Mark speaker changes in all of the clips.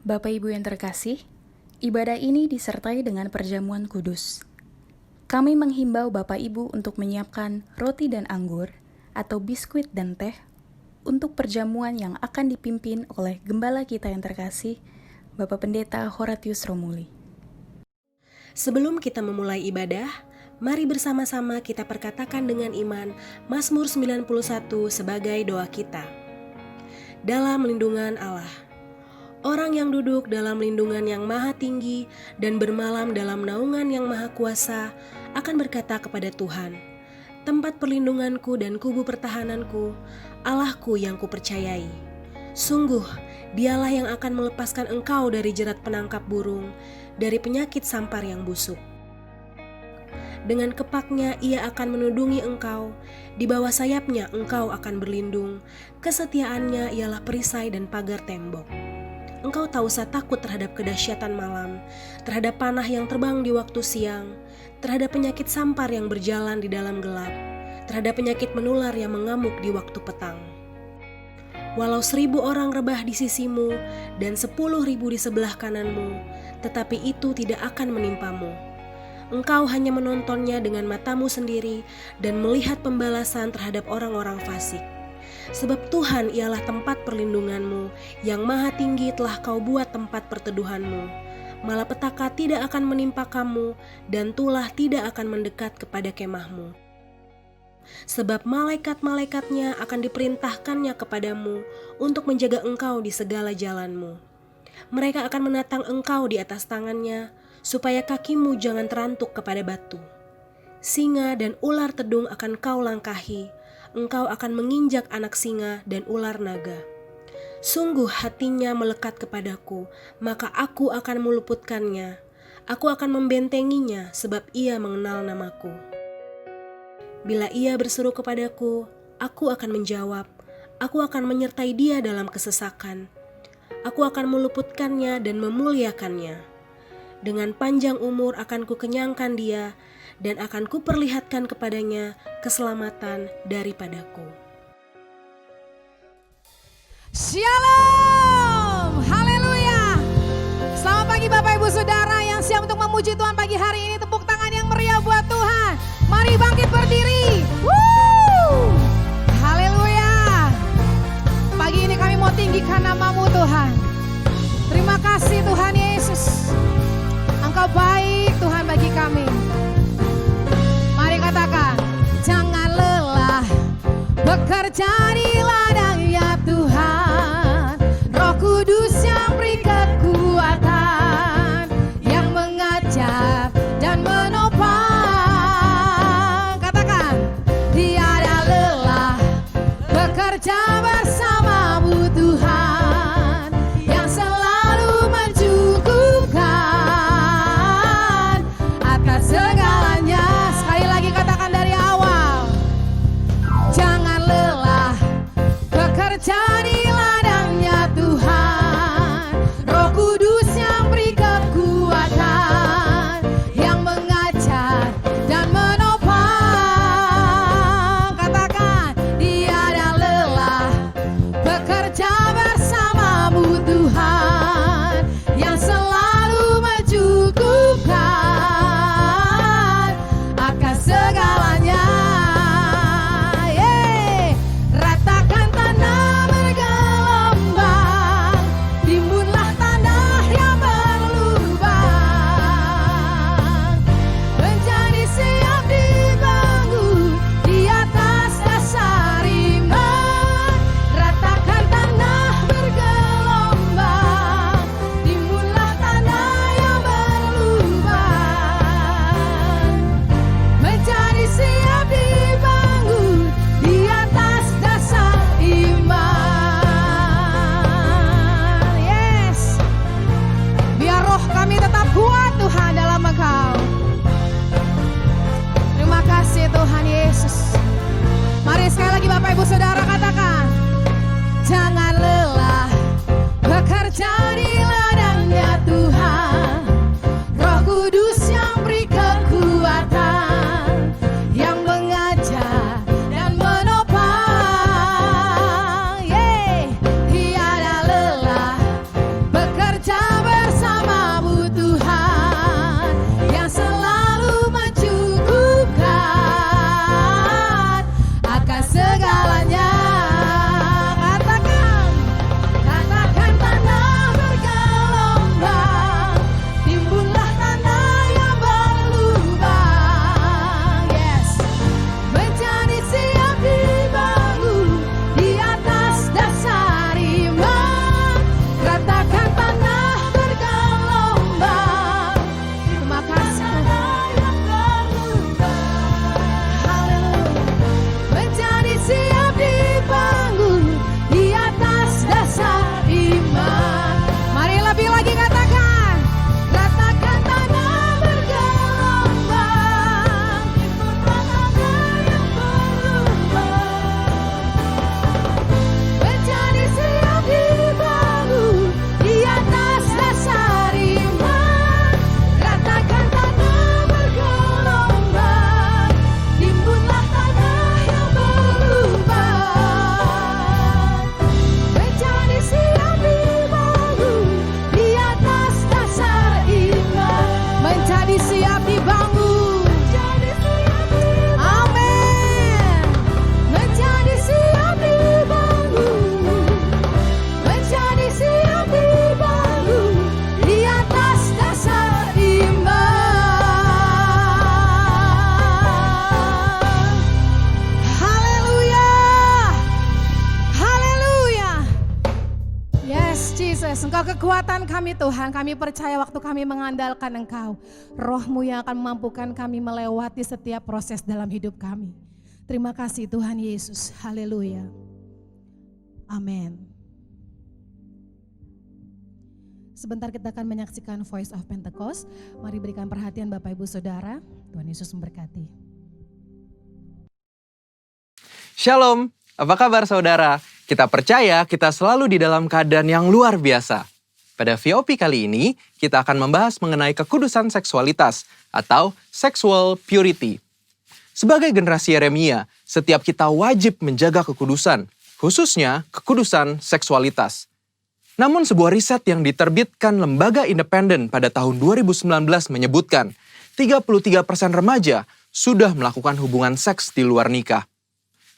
Speaker 1: Bapak Ibu yang terkasih, ibadah ini disertai dengan perjamuan kudus. Kami menghimbau Bapak Ibu untuk menyiapkan roti dan anggur atau biskuit dan teh untuk perjamuan yang akan dipimpin oleh gembala kita yang terkasih, Bapak Pendeta Horatius Romuli.
Speaker 2: Sebelum kita memulai ibadah, mari bersama-sama kita perkatakan dengan iman Mazmur 91 sebagai doa kita. Dalam lindungan Allah. Orang yang duduk dalam lindungan yang maha tinggi dan bermalam dalam naungan yang maha kuasa akan berkata kepada Tuhan, tempat perlindunganku dan kubu pertahananku, Allahku yang kupercayai. Sungguh, dialah yang akan melepaskan engkau dari jerat penangkap burung, dari penyakit sampar yang busuk. Dengan kepaknya ia akan menudungi engkau, di bawah sayapnya engkau akan berlindung, kesetiaannya ialah perisai dan pagar tembok. Engkau tak usah takut terhadap kedahsyatan malam, terhadap panah yang terbang di waktu siang, terhadap penyakit sampar yang berjalan di dalam gelap, terhadap penyakit menular yang mengamuk di waktu petang. Walau 1.000 orang rebah di sisimu dan 10.000 di sebelah kananmu, tetapi itu tidak akan menimpamu. Engkau hanya menontonnya dengan matamu sendiri dan melihat pembalasan terhadap orang-orang fasik. Sebab Tuhan ialah tempat perlindunganmu, yang maha tinggi telah kau buat tempat perteduhanmu. Malapetaka tidak akan menimpa kamu, dan tulah tidak akan mendekat kepada kemahmu. Sebab malaikat-malaikatnya akan diperintahkannya kepadamu untuk menjaga engkau di segala jalanmu. Mereka akan menatang engkau di atas tangannya, supaya kakimu jangan terantuk kepada batu. Singa dan ular tedung akan kau langkahi, engkau akan menginjak anak singa dan ular naga. Sungguh hatinya melekat kepadaku, maka aku akan meluputkannya. Aku akan membentenginya sebab ia mengenal namaku. Bila ia berseru kepadaku, aku akan menjawab. Aku akan menyertai dia dalam kesesakan. Aku akan meluputkannya dan memuliakannya. Dengan panjang umur akan kukenyangkan dia, dan akan kuperlihatkan kepadanya keselamatan daripadaku.
Speaker 3: Shalom, haleluya. Selamat pagi Bapak Ibu Saudara yang siap untuk memuji Tuhan pagi hari ini. Tepuk tangan yang meriah buat Tuhan. Mari bangkit berdiri. Woo! Haleluya. Pagi ini kami mau tinggikan nama-Mu Tuhan. Terima kasih Tuhan Yesus. Engkau baik Tuhan bagi kami. Mari katakan, jangan lelah bekerja di ladang ya Tuhan. Roh Kudus yang beri kekuatan, yang mengajar dan menopang. Katakan, tiada lelah bekerja bersama-Mu Tuhan, yang selalu mencukupkan atas segalanya. Sekali lagi katakan dari awal, jangan lelah bekerja di ladangnya Tuhan. Roh Kudus yang beri kekuatan, yang mengajar dan menopang. Katakan, tiada lelah bekerja bersama-Mu Tuhan, yang selalu mencukupkan akan segalanya. Ratakan tanah bergelombang, timbunlah tanah yang berlubang, menjadi siap dibangun di atas dasar iman. Ratakan tanah bergelombang, timbunlah tanah yang berlubang, menjadi siap dibangun di atas dasar iman. Yes, biar roh kami tetap kuat Tuhan dalam Engkau. Terima kasih Tuhan Yesus. Mari sekali lagi Bapak Ibu Saudara katakan, jangan lelah bekerja di ladangnya Tuhan. Roh Kudus yang beri kekuatan, yang mengajar dan menopang. Tiada lelah bekerja Jesus, Engkau kekuatan kami Tuhan. Kami percaya waktu kami mengandalkan Engkau, Roh-Mu yang akan memampukan kami melewati setiap proses dalam hidup kami. Terima kasih Tuhan Yesus. Haleluya. Amin. Sebentar kita akan menyaksikan Voice of Pentecost. Mari berikan perhatian Bapak Ibu Saudara. Tuhan Yesus memberkati.
Speaker 4: Shalom, apa kabar saudara? Kita percaya kita selalu di dalam keadaan yang luar biasa. Pada VOP kali ini, kita akan membahas mengenai kekudusan seksualitas atau sexual purity. Sebagai generasi Yeremia, setiap kita wajib menjaga kekudusan, khususnya kekudusan seksualitas. Namun sebuah riset yang diterbitkan lembaga independen pada tahun 2019 menyebutkan 33% remaja sudah melakukan hubungan seks di luar nikah.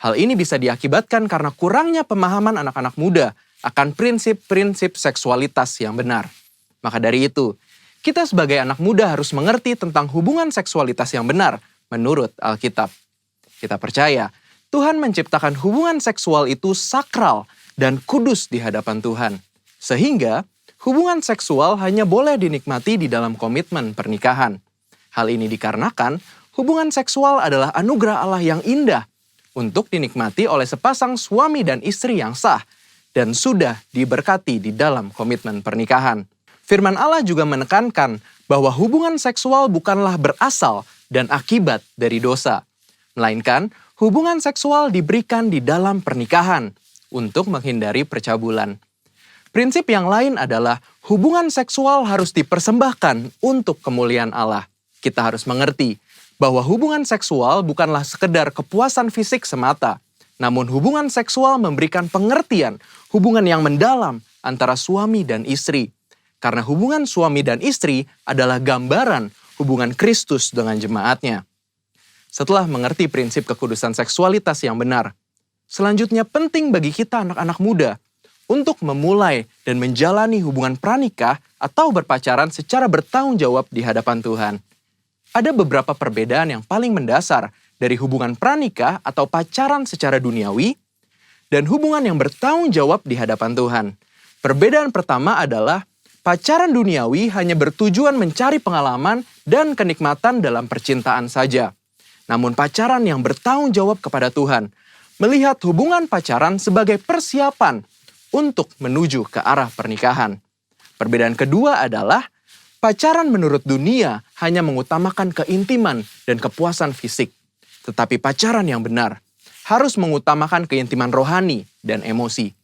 Speaker 4: Hal ini bisa diakibatkan karena kurangnya pemahaman anak-anak muda akan prinsip-prinsip seksualitas yang benar. Maka dari itu, kita sebagai anak muda harus mengerti tentang hubungan seksualitas yang benar menurut Alkitab. Kita percaya Tuhan menciptakan hubungan seksual itu sakral dan kudus di hadapan Tuhan. Sehingga hubungan seksual hanya boleh dinikmati di dalam komitmen pernikahan. Hal ini dikarenakan hubungan seksual adalah anugerah Allah yang indah untuk dinikmati oleh sepasang suami dan istri yang sah dan sudah diberkati di dalam komitmen pernikahan. Firman Allah juga menekankan bahwa hubungan seksual bukanlah berasal dan akibat dari dosa, melainkan hubungan seksual diberikan di dalam pernikahan untuk menghindari percabulan. Prinsip yang lain adalah hubungan seksual harus dipersembahkan untuk kemuliaan Allah. Kita harus mengerti bahwa hubungan seksual bukanlah sekedar kepuasan fisik semata, namun hubungan seksual memberikan pengertian hubungan yang mendalam antara suami dan istri. Karena hubungan suami dan istri adalah gambaran hubungan Kristus dengan jemaatnya. Setelah mengerti prinsip kekudusan seksualitas yang benar, selanjutnya penting bagi kita anak-anak muda untuk memulai dan menjalani hubungan pranikah atau berpacaran secara bertanggung jawab di hadapan Tuhan. Ada beberapa perbedaan yang paling mendasar dari hubungan pranikah atau pacaran secara duniawi dan hubungan yang bertanggung jawab di hadapan Tuhan. Perbedaan pertama adalah pacaran duniawi hanya bertujuan mencari pengalaman dan kenikmatan dalam percintaan saja. Namun pacaran yang bertanggung jawab kepada Tuhan melihat hubungan pacaran sebagai persiapan untuk menuju ke arah pernikahan. Perbedaan kedua adalah pacaran menurut dunia hanya mengutamakan keintiman dan kepuasan fisik. Tetapi pacaran yang benar harus mengutamakan keintiman rohani dan emosi.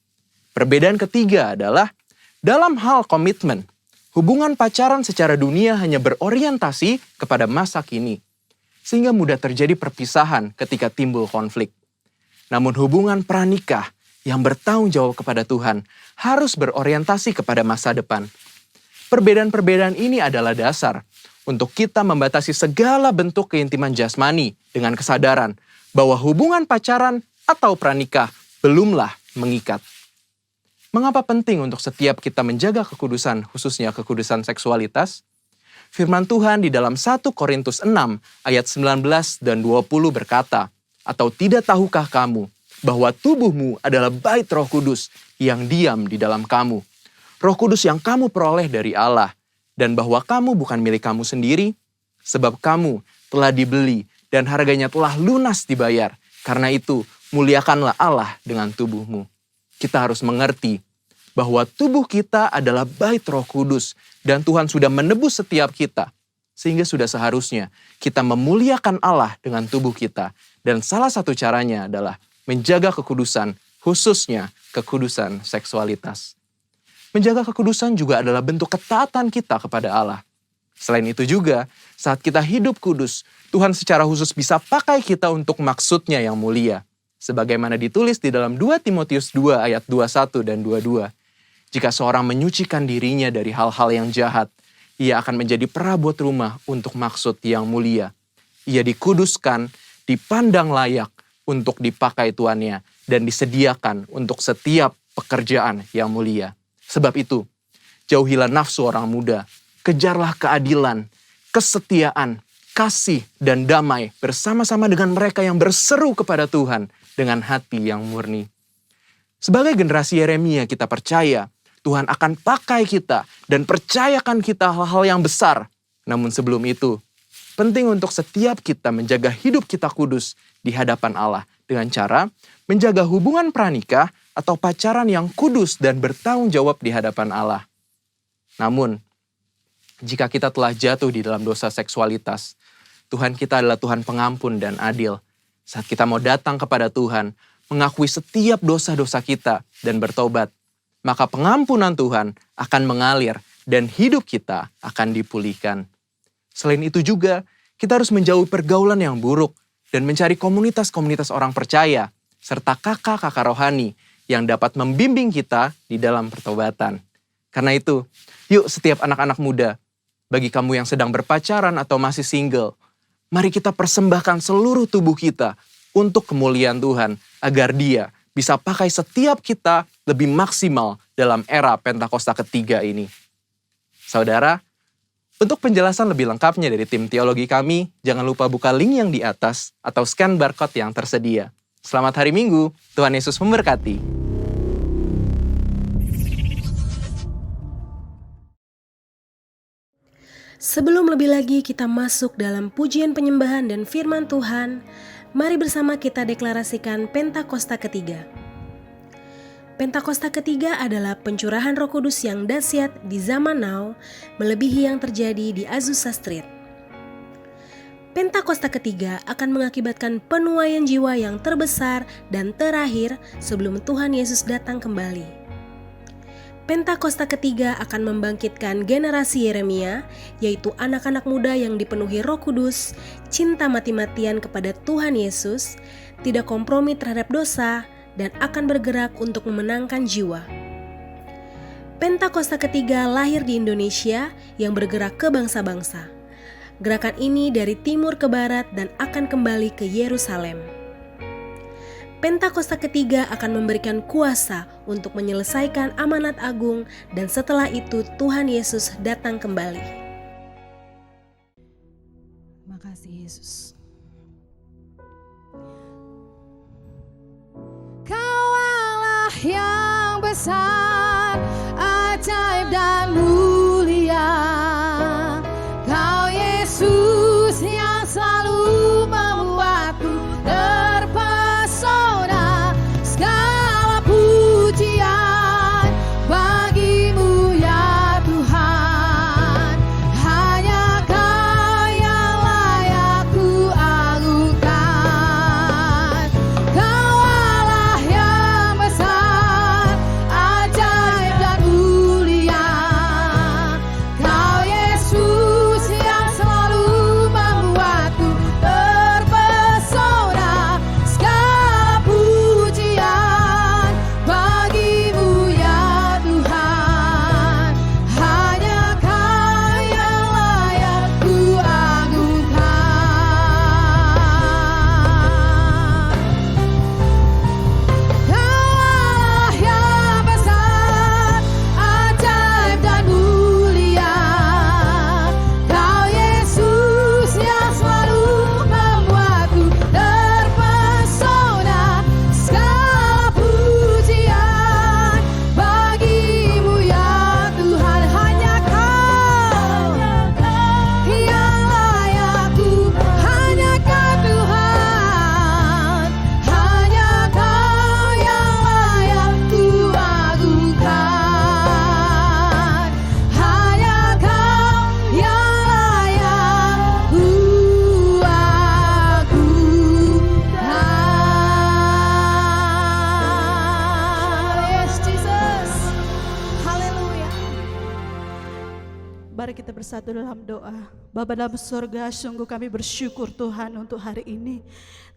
Speaker 4: Perbedaan ketiga adalah dalam hal komitmen, hubungan pacaran secara dunia hanya berorientasi kepada masa kini, sehingga mudah terjadi perpisahan ketika timbul konflik. Namun hubungan pranikah yang bertanggung jawab kepada Tuhan harus berorientasi kepada masa depan. Perbedaan-perbedaan ini adalah dasar untuk kita membatasi segala bentuk keintiman jasmani dengan kesadaran bahwa hubungan pacaran atau pranikah belumlah mengikat. Mengapa penting untuk setiap kita menjaga kekudusan, khususnya kekudusan seksualitas? Firman Tuhan di dalam 1 Korintus 6 ayat 19 dan 20 berkata, "Atau tidak tahukah kamu bahwa tubuhmu adalah bait Roh Kudus yang diam di dalam kamu? Roh Kudus yang kamu peroleh dari Allah, dan bahwa kamu bukan milik kamu sendiri, sebab kamu telah dibeli dan harganya telah lunas dibayar. Karena itu, muliakanlah Allah dengan tubuhmu." Kita harus mengerti bahwa tubuh kita adalah bait Roh Kudus dan Tuhan sudah menebus setiap kita. Sehingga sudah seharusnya kita memuliakan Allah dengan tubuh kita. Dan salah satu caranya adalah menjaga kekudusan, khususnya kekudusan seksualitas. Menjaga kekudusan juga adalah bentuk ketaatan kita kepada Allah. Selain itu juga, saat kita hidup kudus, Tuhan secara khusus bisa pakai kita untuk maksudnya yang mulia. Sebagaimana ditulis di dalam 2 Timotius 2 ayat 21 dan 22. Jika seorang menyucikan dirinya dari hal-hal yang jahat, ia akan menjadi perabot rumah untuk maksud yang mulia. Ia dikuduskan, dipandang layak untuk dipakai tuannya, dan disediakan untuk setiap pekerjaan yang mulia. Sebab itu, jauhilah nafsu orang muda, kejarlah keadilan, kesetiaan, kasih, dan damai bersama-sama dengan mereka yang berseru kepada Tuhan dengan hati yang murni. Sebagai generasi Yeremia kita percaya, Tuhan akan pakai kita dan percayakan kita hal-hal yang besar. Namun sebelum itu, penting untuk setiap kita menjaga hidup kita kudus di hadapan Allah dengan cara menjaga hubungan pranikah atau pacaran yang kudus dan bertanggung jawab di hadapan Allah. Namun, jika kita telah jatuh di dalam dosa seksualitas, Tuhan kita adalah Tuhan pengampun dan adil. Saat kita mau datang kepada Tuhan, mengakui setiap dosa-dosa kita dan bertobat, maka pengampunan Tuhan akan mengalir dan hidup kita akan dipulihkan. Selain itu juga, kita harus menjauhi pergaulan yang buruk dan mencari komunitas-komunitas orang percaya, serta kakak-kakak rohani yang dapat membimbing kita di dalam pertobatan. Karena itu, yuk setiap anak-anak muda, bagi kamu yang sedang berpacaran atau masih single, mari kita persembahkan seluruh tubuh kita untuk kemuliaan Tuhan, agar Dia bisa pakai setiap kita lebih maksimal dalam era Pentakosta ketiga ini. Saudara, untuk penjelasan lebih lengkapnya dari tim teologi kami, jangan lupa buka link yang di atas atau scan barcode yang tersedia. Selamat hari Minggu, Tuhan Yesus memberkati.
Speaker 2: Sebelum lebih lagi kita masuk dalam pujian penyembahan dan firman Tuhan, mari bersama kita deklarasikan Pentakosta ketiga. Pentakosta ketiga adalah pencurahan Roh Kudus yang dahsyat di zaman now, melebihi yang terjadi di Azusa Street. Pentakosta ketiga akan mengakibatkan penuaian jiwa yang terbesar dan terakhir sebelum Tuhan Yesus datang kembali. Pentakosta ketiga akan membangkitkan generasi Yeremia, yaitu anak-anak muda yang dipenuhi Roh Kudus, cinta mati-matian kepada Tuhan Yesus, tidak kompromi terhadap dosa, dan akan bergerak untuk memenangkan jiwa. Pentakosta ketiga lahir di Indonesia yang bergerak ke bangsa-bangsa. Gerakan ini dari timur ke barat dan akan kembali ke Yerusalem. Pentakosta ketiga akan memberikan kuasa untuk menyelesaikan amanat agung dan setelah itu Tuhan Yesus datang kembali.
Speaker 3: Makasih Yesus. Kau Allah yang besar, ajaib dan mulia. Kau Yesus yang selalu membuatku terpesona. Segala pujian bagimu ya Tuhan. Hanya Kau yang layak ku agungkan. Kau Allah yang besar, ajaib dan mulia. Kau Yesus yang selalu membuatku terpesona. Segala pujian bagimu ya Tuhan. Hanya Kau yang layak ku agungkan. Kau Allah yang besar, ajaib dan mulia. Kau Yesus yang selalu membuatku terpesona. Segala pujian bagimu ya Tuhan. Hanya Kau yang layak ku, hanya Kau Tuhan. Hanya Kau yang layak ku agungkan. Hanya Kau yang layak ku agungkan. Yes Jesus. Haleluya.
Speaker 5: Mari kita bersatu dalam doa. Bapa dalam surga, sungguh kami bersyukur Tuhan untuk hari ini.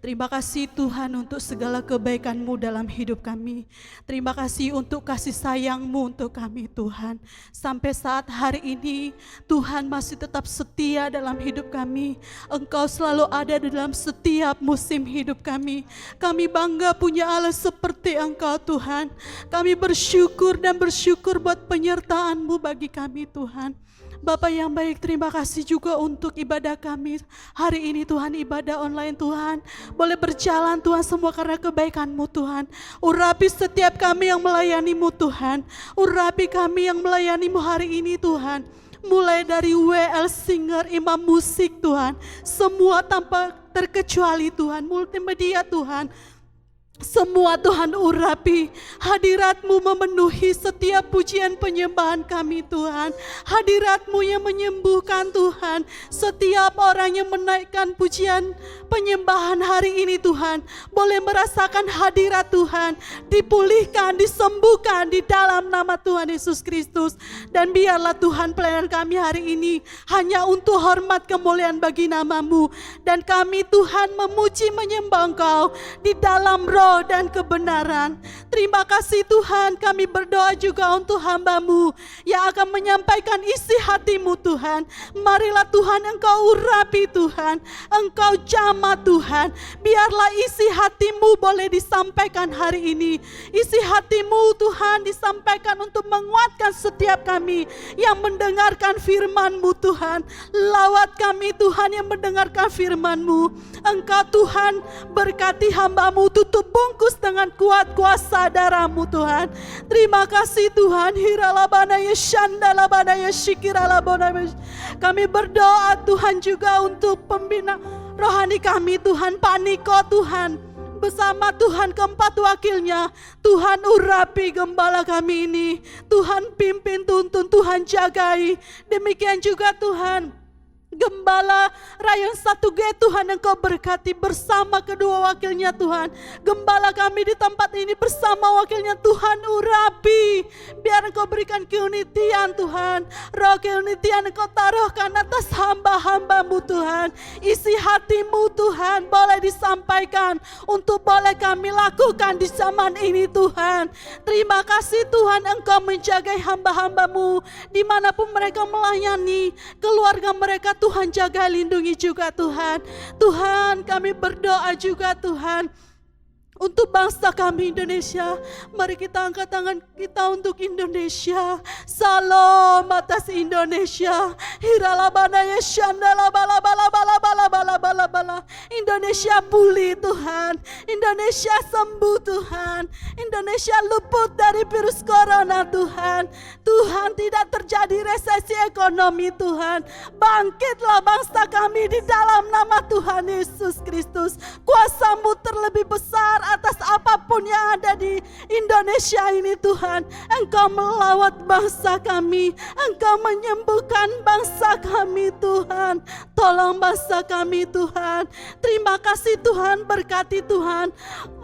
Speaker 5: Terima kasih Tuhan untuk segala kebaikan-Mu dalam hidup kami. Terima kasih untuk kasih sayang-Mu untuk kami Tuhan. Sampai saat hari ini Tuhan masih tetap setia dalam hidup kami. Engkau selalu ada dalam setiap musim hidup kami. Kami bangga punya Allah seperti Engkau Tuhan. Kami bersyukur dan bersyukur buat penyertaan-Mu bagi kami Tuhan. Bapa yang baik, terima kasih juga untuk ibadah kami hari ini Tuhan, ibadah online Tuhan. Boleh berjalan Tuhan semua karena kebaikan-Mu Tuhan. Urapi setiap kami yang melayani-Mu Tuhan. Urapi kami yang melayani-Mu hari ini Tuhan. Mulai dari WL Singer, imam musik Tuhan. Semua tanpa terkecuali Tuhan, multimedia Tuhan. Semua Tuhan urapi, hadirat-Mu memenuhi setiap pujian penyembahan kami Tuhan. Hadirat-Mu yang menyembuhkan Tuhan, setiap orang yang menaikkan pujian penyembahan hari ini Tuhan, boleh merasakan hadirat Tuhan, dipulihkan, disembuhkan di dalam nama Tuhan Yesus Kristus. Dan biarlah Tuhan pelayanan kami hari ini hanya untuk hormat kemuliaan bagi nama-Mu. Dan kami Tuhan memuji menyembah Engkau di dalam roh dan kebenaran. Terima kasih Tuhan, kami berdoa juga untuk hamba-Mu yang akan menyampaikan isi hati-Mu Tuhan. Marilah Tuhan Engkau urapi Tuhan, Engkau jamah Tuhan. Biarlah isi hati-Mu boleh disampaikan hari ini. Isi hati-Mu Tuhan disampaikan untuk menguatkan setiap kami yang mendengarkan firman-Mu Tuhan. Lawat kami Tuhan yang mendengarkan firman-Mu. Engkau Tuhan berkati hamba-Mu, tutup bungkus dengan kuat kuasa darah-Mu Tuhan. Terima kasih Tuhan. Hiralabana yeshandalabana yeshikiralabana. Kami berdoa Tuhan juga untuk pembina rohani kami Tuhan, Pak Niko Tuhan. Bersama Tuhan keempat wakilnya, Tuhan urapi gembala kami ini. Tuhan pimpin, tuntun, Tuhan jagai. Demikian juga Tuhan Gembala Rayon 1G Tuhan, Engkau berkati bersama kedua wakilnya Tuhan. Gembala kami di tempat ini bersama wakilnya Tuhan urapi. Biar Engkau berikan keunitian Tuhan. Roh keunitian Engkau taruhkan atas hamba-hamba-Mu Tuhan. Isi hati-Mu Tuhan boleh disampaikan untuk boleh kami lakukan di zaman ini Tuhan. Terima kasih Tuhan, Engkau menjagai hamba-hamba-Mu dimanapun mereka melayani, keluarga mereka Tuhan jaga lindungi juga Tuhan. Tuhan kami berdoa juga Tuhan untuk bangsa kami Indonesia. Mari kita angkat tangan kita untuk Indonesia. Salam atas Indonesia. Hiralabana yeshandalabalabalabalabalabalabala. Indonesia pulih Tuhan. Indonesia sembuh Tuhan. Indonesia luput dari virus corona Tuhan. Tuhan, tidak terjadi resesi ekonomi Tuhan. Bangkitlah bangsa kami di dalam nama Tuhan Yesus Kristus. Kuasa-Mu terlebih besar atas apapun yang ada di Indonesia ini Tuhan. Engkau melawat bangsa kami, Engkau menyembuhkan bangsa kami Tuhan. Tolong bangsa kami Tuhan. Terima kasih Tuhan, berkati Tuhan.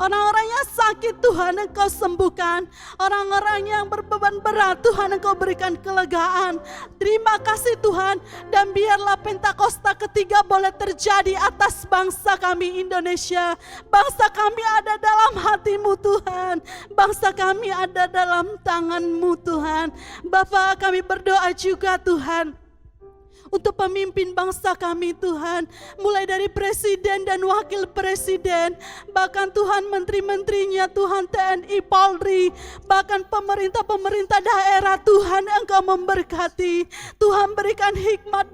Speaker 5: Orang-orang yang sakit Tuhan Engkau sembuhkan. Orang-orang yang berbeban berat Tuhan Engkau berikan kelegaan. Terima kasih Tuhan. Dan biarlah Pentakosta ketiga boleh terjadi atas bangsa kami Indonesia. Bangsa kami ada dalam hati-Mu Tuhan. Bangsa kami ada dalam tangan-Mu Tuhan. Bapa, kami berdoa juga Tuhan untuk pemimpin bangsa kami Tuhan. Mulai dari presiden dan wakil presiden, bahkan Tuhan menteri-menterinya Tuhan, TNI, Polri, bahkan pemerintah-pemerintah daerah Tuhan Engkau memberkati. Tuhan berikan hikmat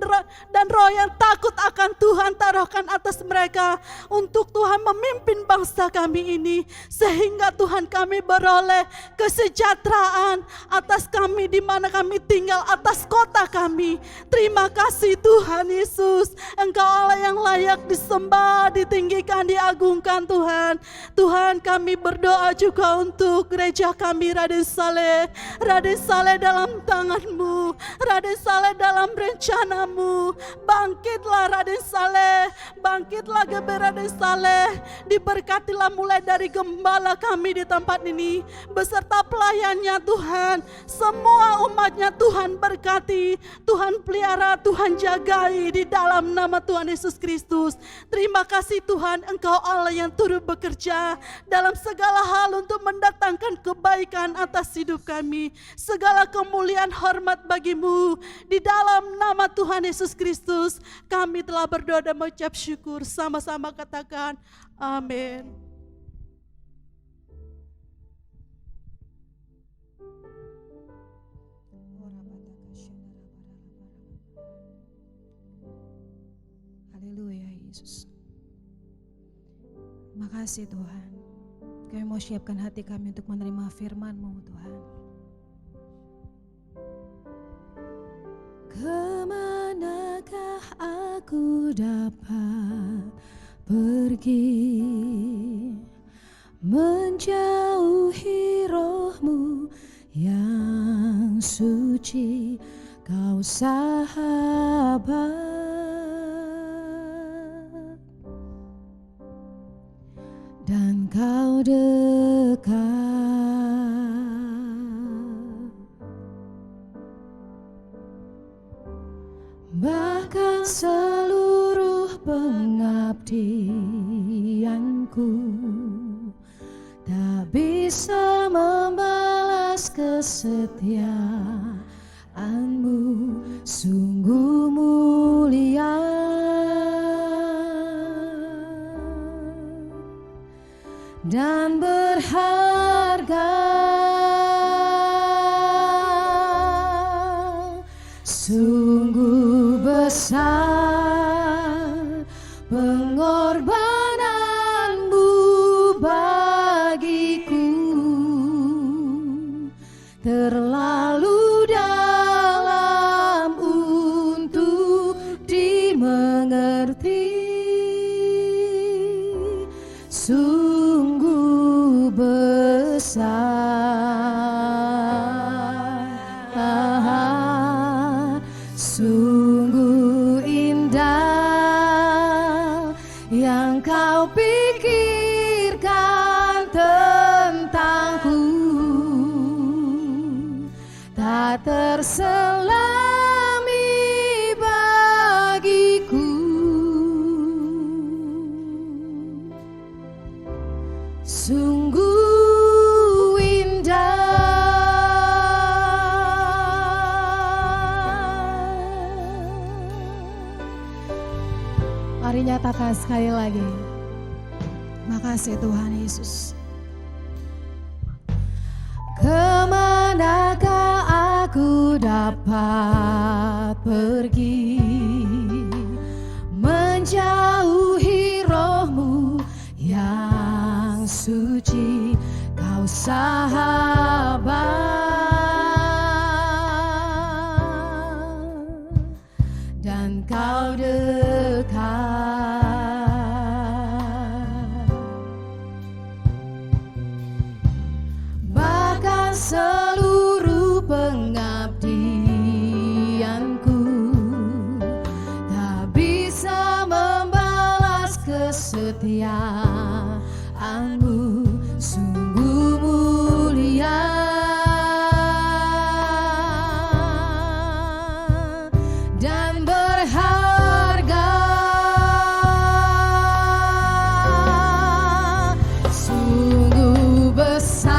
Speaker 5: dan roh yang takut akan Tuhan taruhkan atas mereka untuk Tuhan memimpin bangsa kami ini. Sehingga Tuhan kami beroleh kesejahteraan atas kami di mana kami tinggal, atas kota kami. Terima kasih Tuhan Yesus. Engkau Allah yang layak disembah, ditinggikan, diagungkan Tuhan. Tuhan, kami berdoa juga untuk gereja kami Raden Saleh. Raden Saleh dalam tangan-Mu, Raden Saleh dalam rencana-Mu. Bangkitlah Raden Saleh, bangkitlah GBI Raden Saleh. Diberkatilah mulai dari gembala kami di tempat ini beserta pelayannya Tuhan. Semua umatnya Tuhan berkati, Tuhan pelihara, Tuhan jagai di dalam nama Tuhan Yesus Kristus. Terima kasih Tuhan, Engkau Allah yang turut bekerja dalam segala hal untuk mendatangkan kebaikan atas hidup kami. Segala kemuliaan hormat bagi-Mu. Di dalam nama Tuhan Yesus Kristus kami telah berdoa dan mengucap syukur. Sama-sama katakan amin.
Speaker 3: Yesus. Makasih Tuhan. Kami mau siapkan hati kami untuk menerima firman-Mu Tuhan. Kemanakah aku dapat pergi, menjauhi roh-Mu yang suci, Kau sahabat dan Kau dekat. Bahkan seluruh pengabdianku tak bisa membalas kesetiaan-Mu, sungguh mulia dan berharga. Sungguh besar pengorbanan-Mu bagiku, terlalu dalam untuk dimengerti. Sungguh besar, sungguh indah yang Kau pikirkan tentangku, tak terselami bagiku. Sungguh indah. Mari nyatakan sekali lagi. Makasih Tuhan Yesus. Kemanakah aku dapat pergi, menjauhi roh-Mu yang suci, Kau sahabat dan Kau dekat. Bahkan seluruh pengabdianku tak bisa membalas kesetiaan-Mu, sungguh mulia dan berharga. Sungguh besar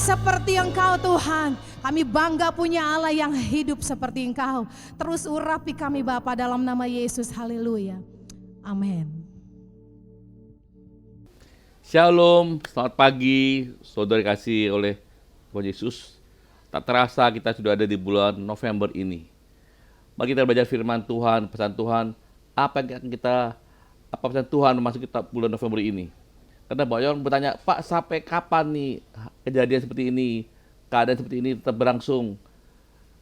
Speaker 3: seperti Engkau Tuhan. Kami bangga punya Allah yang hidup seperti Engkau. Terus urapi kami Bapa dalam nama Yesus. Haleluya. Amin.
Speaker 6: Shalom, selamat pagi, saudara kasih oleh Tuhan Yesus. Tak terasa kita sudah ada di bulan November ini. Mari kita belajar firman Tuhan, pesan Tuhan, apa pesan Tuhan masuk kita bulan November ini. Karena banyak orang bertanya, Pak sampai kapan nih kejadian seperti ini, keadaan seperti ini tetap berlangsung.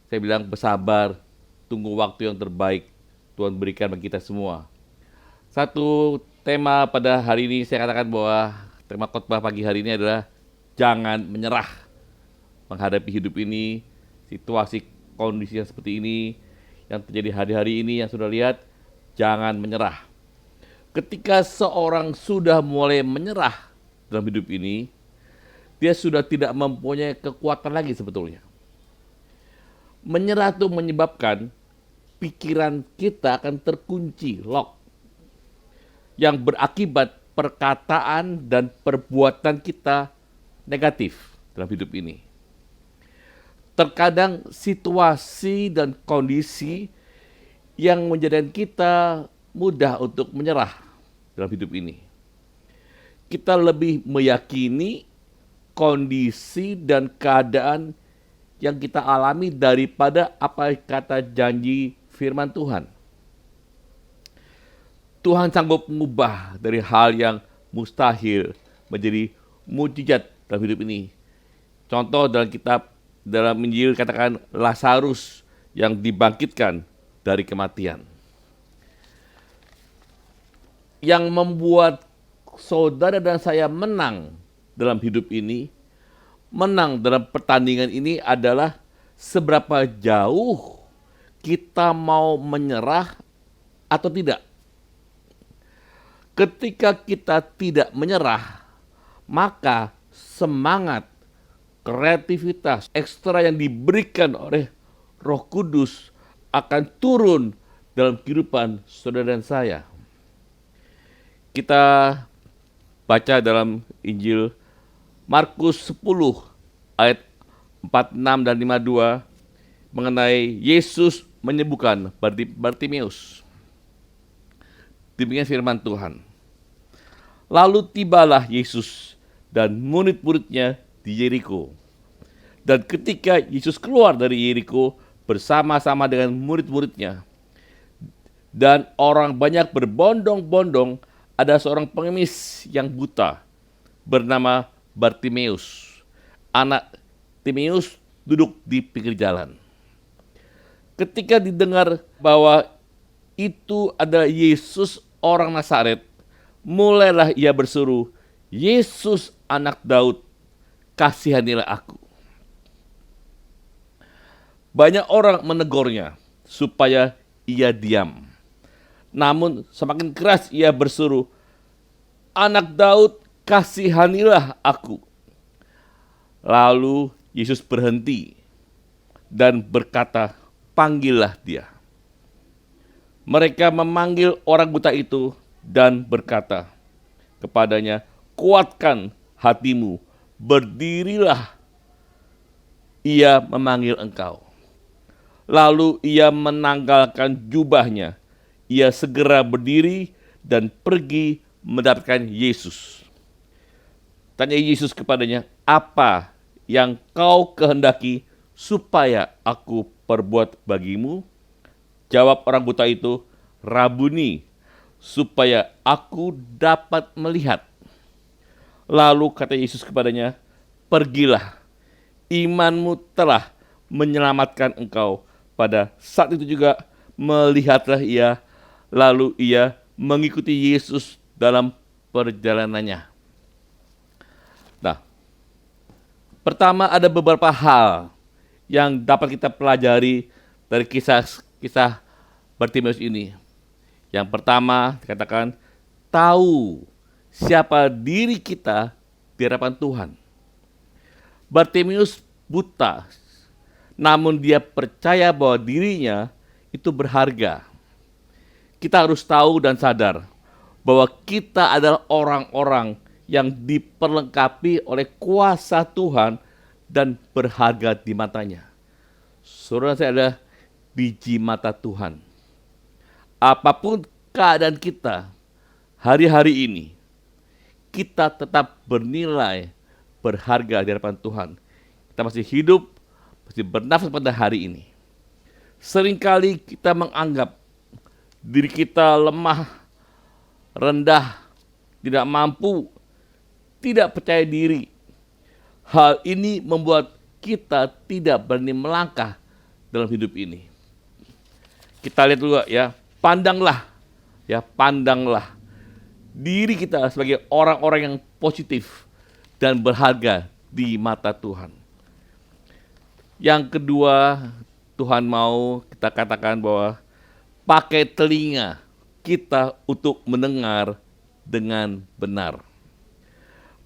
Speaker 6: Saya bilang bersabar, tunggu waktu yang terbaik Tuhan berikan bagi kita semua. Satu tema pada hari ini saya katakan bahwa tema khotbah pagi hari ini adalah jangan menyerah menghadapi hidup ini, situasi kondisi yang seperti ini yang terjadi hari-hari ini yang sudah lihat, jangan menyerah. Ketika seorang sudah mulai menyerah dalam hidup ini, dia sudah tidak mempunyai kekuatan lagi sebetulnya. Menyerah itu menyebabkan pikiran kita akan terkunci, lock, yang berakibat perkataan dan perbuatan kita negatif dalam hidup ini. Terkadang situasi dan kondisi yang menjadikan kita mudah untuk menyerah dalam hidup ini. Kita lebih meyakini kondisi dan keadaan yang kita alami daripada apa kata janji firman Tuhan. Tuhan sanggup mengubah dari hal yang mustahil menjadi mujizat dalam hidup ini. Contoh dalam Injil katakan Lazarus yang dibangkitkan dari kematian. Yang membuat saudara dan saya menang dalam hidup ini, menang dalam pertandingan ini adalah seberapa jauh kita mau menyerah atau tidak. Ketika kita tidak menyerah, maka semangat, kreativitas ekstra yang diberikan oleh Roh Kudus akan turun dalam kehidupan saudara dan saya. Kita baca dalam Injil Markus 10 ayat 46 dan 52 mengenai Yesus menyembuhkan Bartimeus. Demikian firman Tuhan. Lalu tibalah Yesus dan murid-muridnya di Yeriko. Dan ketika Yesus keluar dari Yeriko bersama-sama dengan murid-muridnya, dan orang banyak berbondong-bondong, ada seorang pengemis yang buta bernama Bartimeus. Anak Timeus duduk di pinggir jalan. Ketika didengar bahwa itu adalah Yesus orang Nazaret, mulailah ia berseru, Yesus anak Daud, kasihanilah aku. Banyak orang menegurnya supaya ia diam. Namun semakin keras ia berseru, anak Daud, kasihanilah aku. Lalu Yesus berhenti dan berkata, panggillah dia. Mereka memanggil orang buta itu dan berkata kepadanya, kuatkan hatimu, berdirilah, ia memanggil engkau. Lalu ia menanggalkan jubahnya, ia segera berdiri dan pergi mendapatkan Yesus. Tanya Yesus kepadanya, apa yang kau kehendaki supaya aku perbuat bagimu? Jawab orang buta itu, Rabuni, supaya aku dapat melihat. Lalu kata Yesus kepadanya, pergilah, imanmu telah menyelamatkan engkau. Pada saat itu juga melihatlah ia, lalu ia mengikuti Yesus dalam perjalanannya. Nah, pertama ada beberapa hal yang dapat kita pelajari dari kisah Bartimeus ini. Yang pertama dikatakan tahu siapa diri kita di hadapan Tuhan. Bartimeus buta, namun dia percaya bahwa dirinya itu berharga. Kita harus tahu dan sadar bahwa kita adalah orang-orang yang diperlengkapi oleh kuasa Tuhan dan berharga di matanya. Saudara, saya adalah biji mata Tuhan. Apapun keadaan kita hari-hari ini, kita tetap bernilai, berharga di hadapan Tuhan. Kita masih hidup, masih bernafas pada hari ini. Seringkali kita menganggap diri kita lemah, rendah, tidak mampu, tidak percaya diri. Hal ini membuat kita tidak berani melangkah dalam hidup ini. Kita lihat dulu ya, pandanglah diri kita sebagai orang-orang yang positif dan berharga di mata Tuhan. Yang kedua, Tuhan mau kita katakan bahwa pakai telinga kita untuk mendengar dengan benar.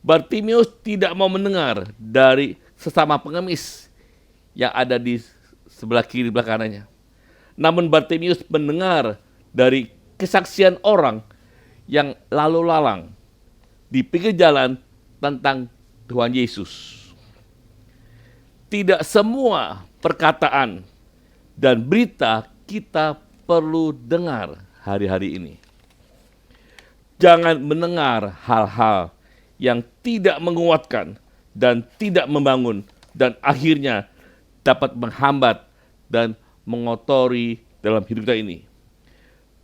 Speaker 6: Bartimeus tidak mau mendengar dari sesama pengemis yang ada di sebelah kiri belah kanannya. Namun Bartimeus mendengar dari kesaksian orang yang lalu lalang di pinggir jalan tentang Tuhan Yesus. Tidak semua perkataan dan berita kita perlu dengar hari-hari ini. Jangan mendengar hal-hal yang tidak menguatkan dan tidak membangun dan akhirnya dapat menghambat dan mengotori dalam hidup kita ini.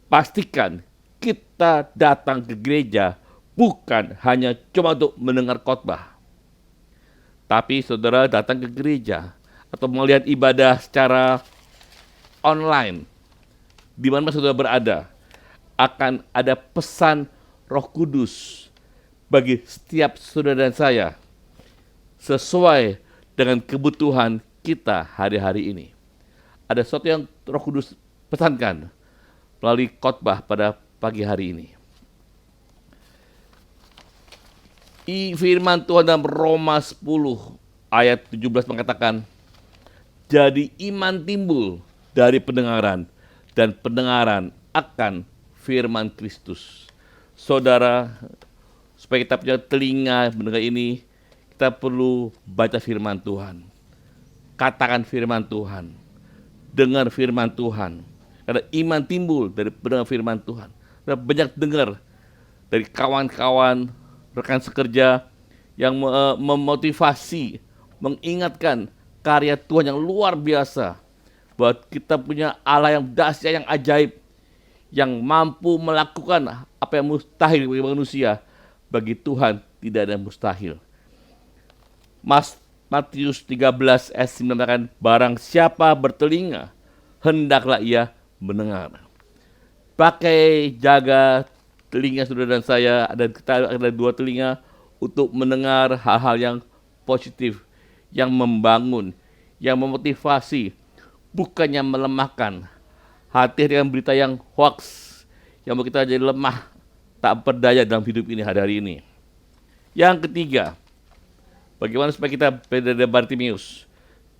Speaker 6: Pastikan kita datang ke gereja bukan hanya cuma untuk mendengar khotbah. Tapi saudara datang ke gereja atau melihat ibadah secara online, di mana saudara berada, akan ada pesan Roh Kudus bagi setiap saudara dan saya sesuai dengan kebutuhan kita hari-hari ini. Ada sesuatu yang Roh Kudus pesankan melalui khotbah pada pagi hari ini. Firman Tuhan dalam Roma 10 ayat 17 mengatakan, jadi iman timbul dari pendengaran dan pendengaran akan firman Kristus. Saudara, supaya kita punya telinga mendengar ini, kita perlu baca firman Tuhan. Katakan firman Tuhan. Dengar firman Tuhan. Karena iman timbul dari pendengar firman Tuhan. Kita banyak dengar dari kawan-kawan, rekan sekerja yang memotivasi, mengingatkan karya Tuhan yang luar biasa. Bahwa kita punya Allah yang dahsyat, yang ajaib, yang mampu melakukan apa yang mustahil bagi manusia. Bagi Tuhan tidak ada mustahil. Matius 13 ayat 9 mengatakan, barang siapa bertelinga, hendaklah ia mendengar. Pakai jaga telinga saudara dan saya, kita ada dua telinga untuk mendengar hal-hal yang positif, yang membangun, yang memotivasi, bukannya melemahkan. Hati dengan berita yang hoax, yang membuat kita jadi lemah, tak berdaya dalam hidup ini hari-hari ini. Yang ketiga, bagaimana supaya kita beda dari Bartimeus?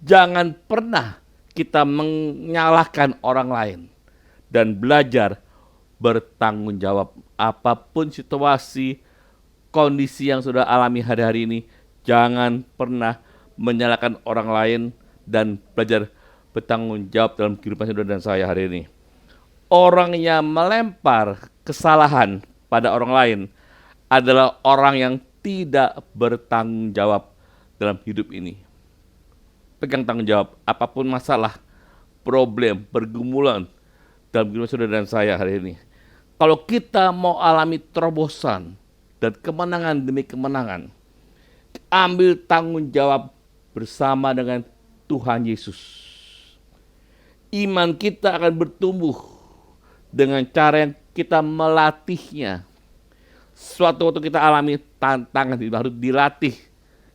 Speaker 6: Jangan pernah kita menyalahkan orang lain dan belajar bertanggung jawab. Apapun situasi, kondisi yang sudah alami hari-hari ini, jangan pernah menyalahkan orang lain dan belajar bertanggung jawab dalam kehidupan saudara dan saya hari ini. Orang yang melempar kesalahan pada orang lain adalah orang yang tidak bertanggung jawab dalam hidup ini. Pegang tanggung jawab apapun masalah, problem, pergumulan dalam kehidupan saudara dan saya hari ini. Kalau kita mau alami terobosan dan kemenangan demi kemenangan, ambil tanggung jawab bersama dengan Tuhan Yesus. Iman kita akan bertumbuh dengan cara yang kita melatihnya. Suatu waktu kita alami tantangan, harus dilatih.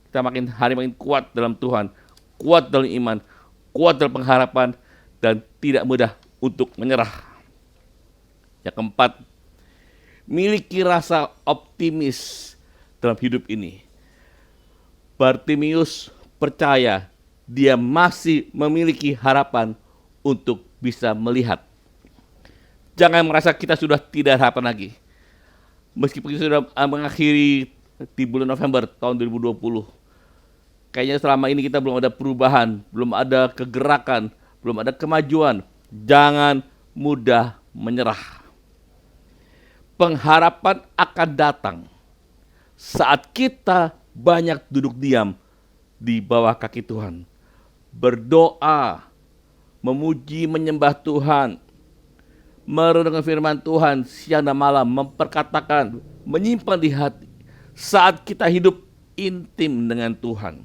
Speaker 6: Kita makin hari makin kuat dalam Tuhan, kuat dalam iman, kuat dalam pengharapan, dan tidak mudah untuk menyerah. Yang keempat, miliki rasa optimis dalam hidup ini. Bartimeus percaya dia masih memiliki harapan untuk bisa melihat. Jangan merasa kita sudah tidak ada harapan lagi. Meskipun kita sudah mengakhiri di bulan November tahun 2020, Kayaknya selama ini kita belum ada perubahan, belum ada kegerakan, belum ada kemajuan. Jangan mudah menyerah. Pengharapan akan datang saat kita banyak duduk diam di bawah kaki Tuhan. Berdoa, memuji, menyembah Tuhan, merenungkan firman Tuhan siang dan malam, memperkatakan, menyimpan di hati. Saat kita hidup intim dengan Tuhan,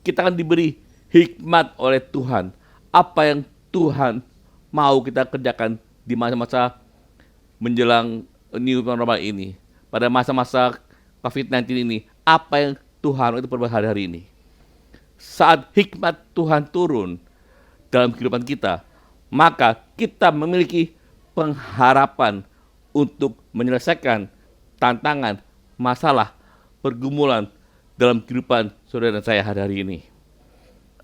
Speaker 6: kita akan diberi hikmat oleh Tuhan. Apa yang Tuhan mau kita kerjakan di masa-masa menjelang new normal ini. Pada masa-masa COVID-19 ini, apa yang Tuhan itu perbuat hari-hari ini. Saat hikmat Tuhan turun dalam kehidupan kita, maka kita memiliki pengharapan untuk menyelesaikan tantangan, masalah, pergumulan dalam kehidupan saudara dan saya hari-hari ini.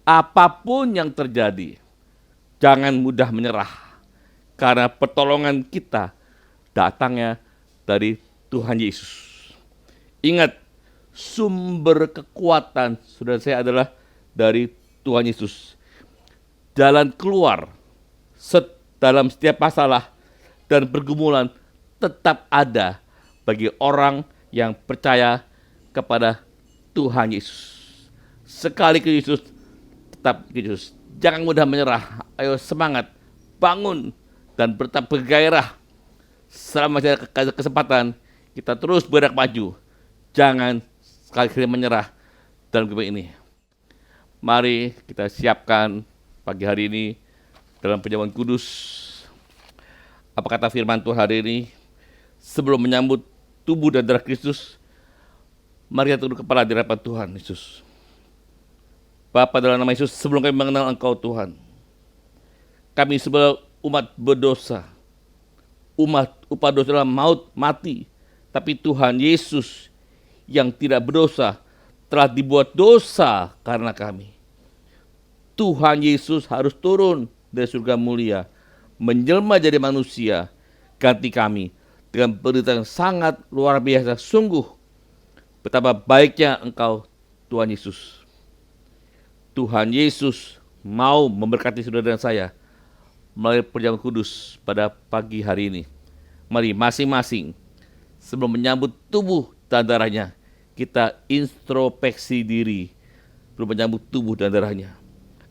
Speaker 6: Apapun yang terjadi, jangan mudah menyerah, karena pertolongan kita datangnya dari Tuhan Yesus. Ingat, sumber kekuatan saudara saya adalah dari Tuhan Yesus. Jalan keluar dalam setiap masalah dan pergumulan tetap ada bagi orang yang percaya kepada Tuhan Yesus. Sekali ke Yesus, tetap ke Yesus. Jangan mudah menyerah. Ayo semangat, bangun, dan tetap bergairah. Selama masih ada kesempatan, kita terus bergerak maju. Jangan sekali-kali menyerah dalam kehidupan ini. Mari kita siapkan pagi hari ini dalam perjamuan kudus. Apa kata firman Tuhan hari ini? Sebelum menyambut tubuh dan darah Kristus, mari kita tunduk kepala di hadapan Tuhan Yesus. Bapa, dalam nama Yesus, sebelum kami mengenal Engkau Tuhan, kami sebagai umat berdosa, umat upah dosa adalah maut, mati. Tapi Tuhan Yesus yang tidak berdosa telah dibuat dosa karena kami. Tuhan Yesus harus turun dari surga mulia, menjelma jadi manusia, ganti kami dengan penderitaan yang sangat luar biasa. Sungguh betapa baiknya Engkau, Tuhan Yesus. Tuhan Yesus mau memberkati saudara dan saya melalui perjamuan kudus pada pagi hari ini. Mari masing-masing sebelum menyambut tubuh dan darahnya, kita introspeksi diri sebelum menyambut tubuh dan darahnya.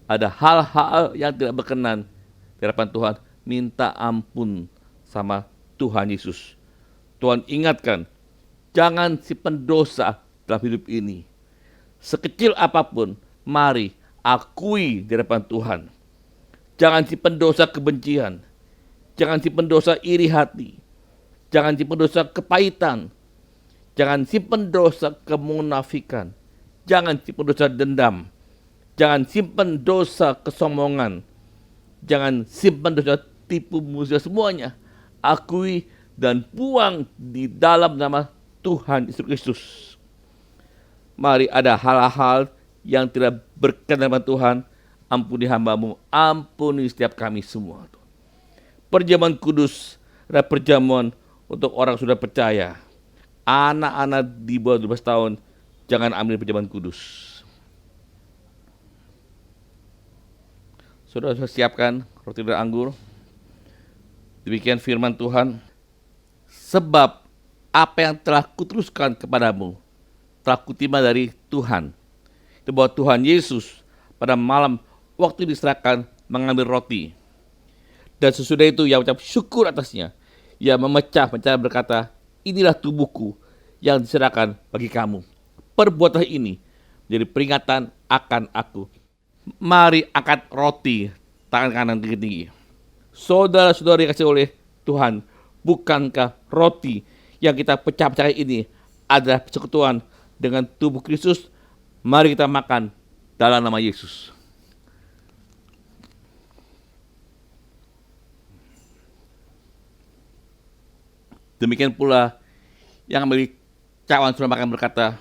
Speaker 6: Ada hal-hal yang tidak berkenan di hadapan Tuhan, minta ampun sama Tuhan Yesus. Tuhan ingatkan, jangan simpan dosa dalam hidup ini. Sekecil apapun, mari akui di hadapan Tuhan. Jangan simpan dosa kebencian. Jangan simpan dosa iri hati. Jangan simpan dosa kepahitan. Jangan simpan dosa kemunafikan. Jangan simpan dosa dendam. Jangan simpan dosa kesombongan. Jangan simpan dosa tipu muslihat. Semuanya akui dan buang di dalam nama Tuhan Yesus Kristus. Mari, ada hal-hal yang tidak berkenan dengan Tuhan, ampuni hamba-Mu, ampuni setiap kami semua. Perjamuan kudus adalah perjamuan untuk orang sudah percaya. Anak-anak di bawah 12 tahun, jangan ambil perjamuan kudus. Sudah siapkan roti dan anggur. Demikian firman Tuhan. Sebab apa yang telah kuteruskan kepadamu telah kuterima dari Tuhan. Itu bahwa Tuhan Yesus pada malam waktu diserahkan mengambil roti. Dan sesudah itu ia ucap syukur atasnya. Ia memecah-mecah berkata, inilah tubuhku yang diserahkan bagi kamu. Perbuatlah ini menjadi peringatan akan aku. Mari angkat roti, tangan kanan tinggi-tinggi. Saudara-saudara yang kasih oleh Tuhan, bukankah roti yang kita pecah-pecah ini adalah persekutuan dengan tubuh Kristus? Mari kita makan dalam nama Yesus. Demikian pula yang memiliki cawan sudah makan berkata,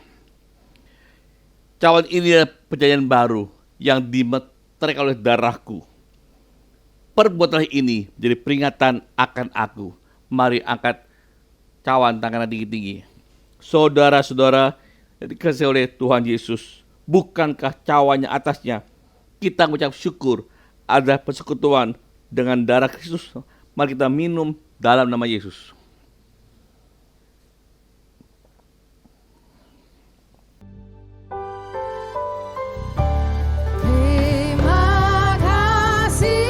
Speaker 6: cawan ini adalah perjanjian baru yang dimeteraikan oleh darahku. Perbuatlah ini menjadi peringatan akan aku. Mari angkat cawan tangan tinggi-tinggi. Saudara-saudara yang dikasihi oleh Tuhan Yesus, bukankah cawanya atasnya kita mengucap syukur ada persekutuan dengan darah Kristus? Mari kita minum dalam nama Yesus.
Speaker 3: Terima kasih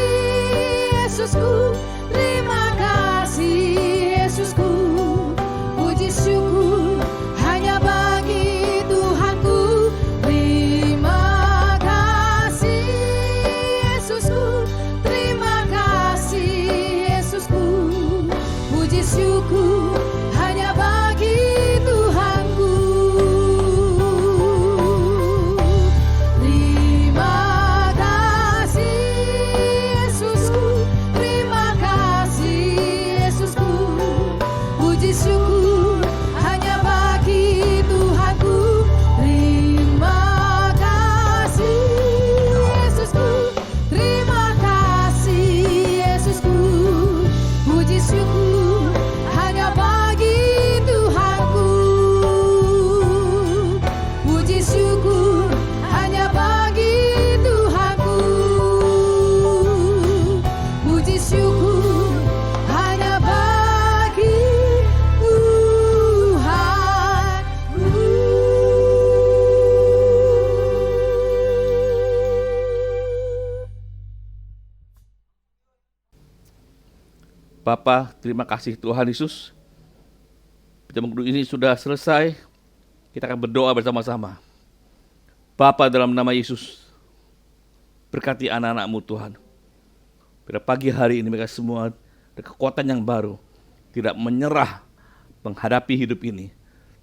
Speaker 3: Yesusku, terima kasih Yesusku, puji syukur hanya bagi Tuhanku. Terima kasih Yesusku, terima kasih Yesusku, puji syukur hanya bagi Tuhanku. Terima kasih Yesusku, terima kasih Yesusku, puji syukur hanya bagi Tuhanku. Terima kasih Yesusku, terima kasih Yesusku, puji syukur hanya bagi Tuhanku. Puji syukur hanya bagi Tuhanku. Puji syukur hanya bagi Tuhanku.
Speaker 6: Bapa, terima kasih Tuhan Yesus. Perjamuan kudus ini sudah selesai. Kita akan berdoa bersama-sama. Bapa, dalam nama Yesus, berkati anak-anak-Mu Tuhan. Pada pagi hari ini mereka semua ada kekuatan yang baru. Tidak menyerah menghadapi hidup ini.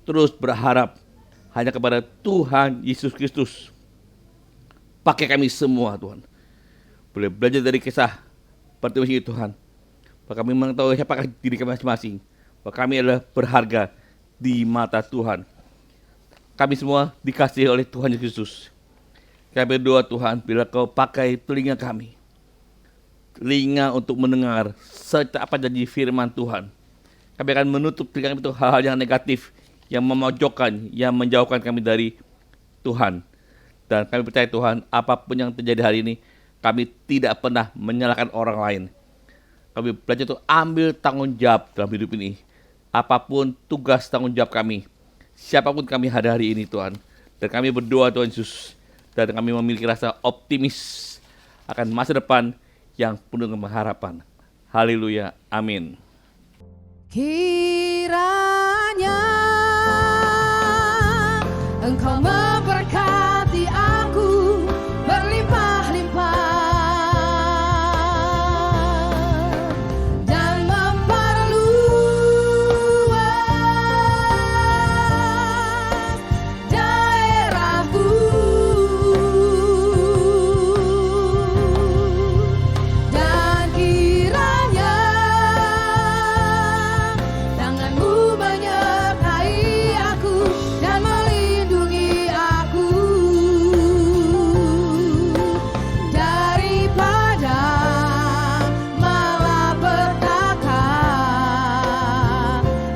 Speaker 6: Terus berharap hanya kepada Tuhan Yesus Kristus. Pakai kami semua Tuhan. Boleh belajar dari kisah Bartimeus ini Tuhan. Bahwa kami mengetahui siapakah diri kami masing-masing. Bahwa kami adalah berharga di mata Tuhan. Kami semua dikasihi oleh Tuhan Yesus. Kami berdoa Tuhan, bila Kau pakai telinga kami. Telinga untuk mendengar serta apa janji firman Tuhan. Kami akan menutup telinga kami itu hal-hal yang negatif, yang memojokkan, yang menjauhkan kami dari Tuhan. Dan kami percaya Tuhan, apapun yang terjadi hari ini, kami tidak pernah menyalahkan orang lain. Kami belajar untuk ambil tanggung jawab dalam hidup ini. Apapun tugas tanggung jawab kami, siapapun kami ada hari ini Tuhan. Dan kami berdoa Tuhan Yesus, dan kami memiliki rasa optimis akan masa depan yang penuh dengan harapan. Haleluya, amin.
Speaker 3: Kiranya Engkau memberkati aku berlimpah-limpah dan memperluas daerahku, dan kiranya tangan-Mu menyertai aku dan melindungi aku daripada malapetaka,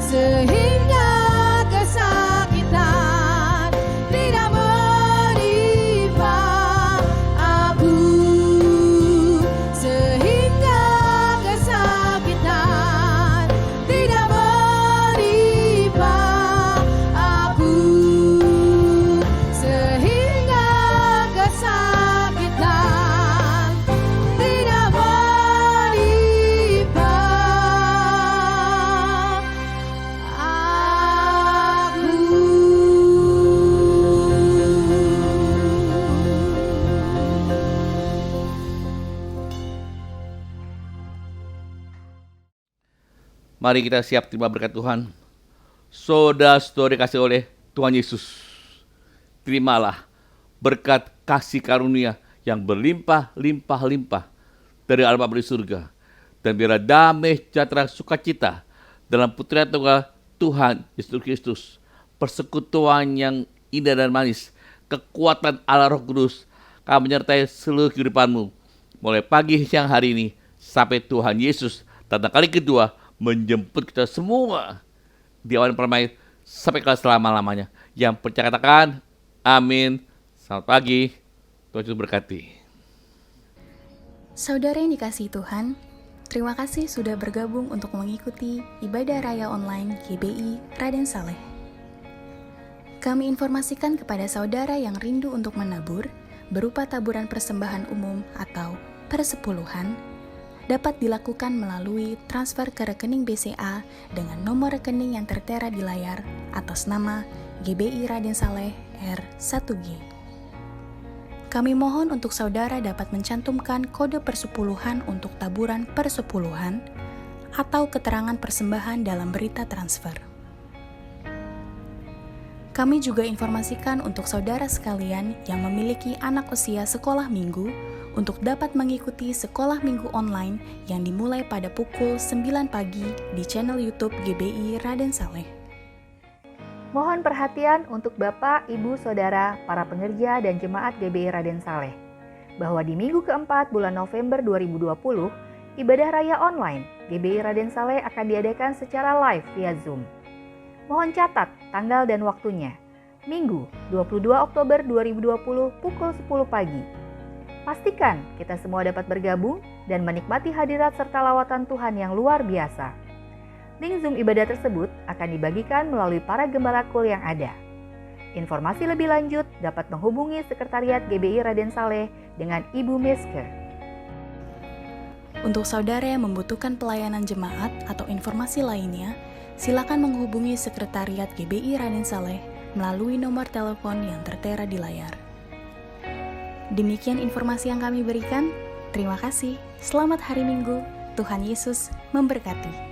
Speaker 3: sehingga kesakitan tidak menimpa aku, sehingga kesakitan tidak menimpa aku, sehingga kesakitan tidak menimpa
Speaker 6: Mari kita siap terima berkat Tuhan. Saudara-saudari kasih oleh Tuhan Yesus, terimalah berkat kasih karunia yang berlimpah-limpah-limpah dari Allah Bapa di surga. Dan biarlah damai, sejahtera, sukacita dalam Putra Tunggal Tuhan Yesus Kristus, persekutuan yang indah dan manis, kekuatan Allah Roh Kudus akan menyertai seluruh kehidupanmu, mulai pagi siang hari ini sampai Tuhan Yesus datang kali kedua menjemput kita semua di awan permai sampai ke selama-lamanya. Yang percaya katakan amin. Selamat pagi, Tuhan Yesus berkati.
Speaker 1: Saudara yang dikasihi Tuhan, terima kasih sudah bergabung untuk mengikuti ibadah raya online GBI Raden Saleh. Kami informasikan kepada saudara yang rindu untuk menabur, berupa taburan persembahan umum atau persepuluhan, dapat dilakukan melalui transfer ke rekening BCA dengan nomor rekening yang tertera di layar atas nama GBI Raden Saleh R1G. Kami mohon untuk saudara dapat mencantumkan kode persepuluhan untuk taburan persepuluhan atau keterangan persembahan dalam berita transfer. Kami juga informasikan untuk saudara sekalian yang memiliki anak usia sekolah minggu untuk dapat mengikuti sekolah minggu online yang dimulai pada pukul 9 pagi di channel YouTube GBI Raden Saleh.
Speaker 7: Mohon perhatian untuk Bapak, Ibu, Saudara, para pengerja dan jemaat GBI Raden Saleh, bahwa di minggu keempat bulan November 2020, ibadah raya online GBI Raden Saleh akan diadakan secara live via Zoom. Mohon catat tanggal dan waktunya, Minggu 22 Oktober 2020 pukul 10 pagi. Pastikan kita semua dapat bergabung dan menikmati hadirat serta lawatan Tuhan yang luar biasa. Link Zoom ibadah tersebut akan dibagikan melalui para gembala kul yang ada. Informasi lebih lanjut dapat menghubungi Sekretariat GBI Raden Saleh dengan Ibu Mesker.
Speaker 1: Untuk saudara yang membutuhkan pelayanan jemaat atau informasi lainnya, silakan menghubungi Sekretariat GBI Raden Saleh melalui nomor telepon yang tertera di layar. Demikian informasi yang kami berikan. Terima kasih. Selamat hari Minggu. Tuhan Yesus memberkati.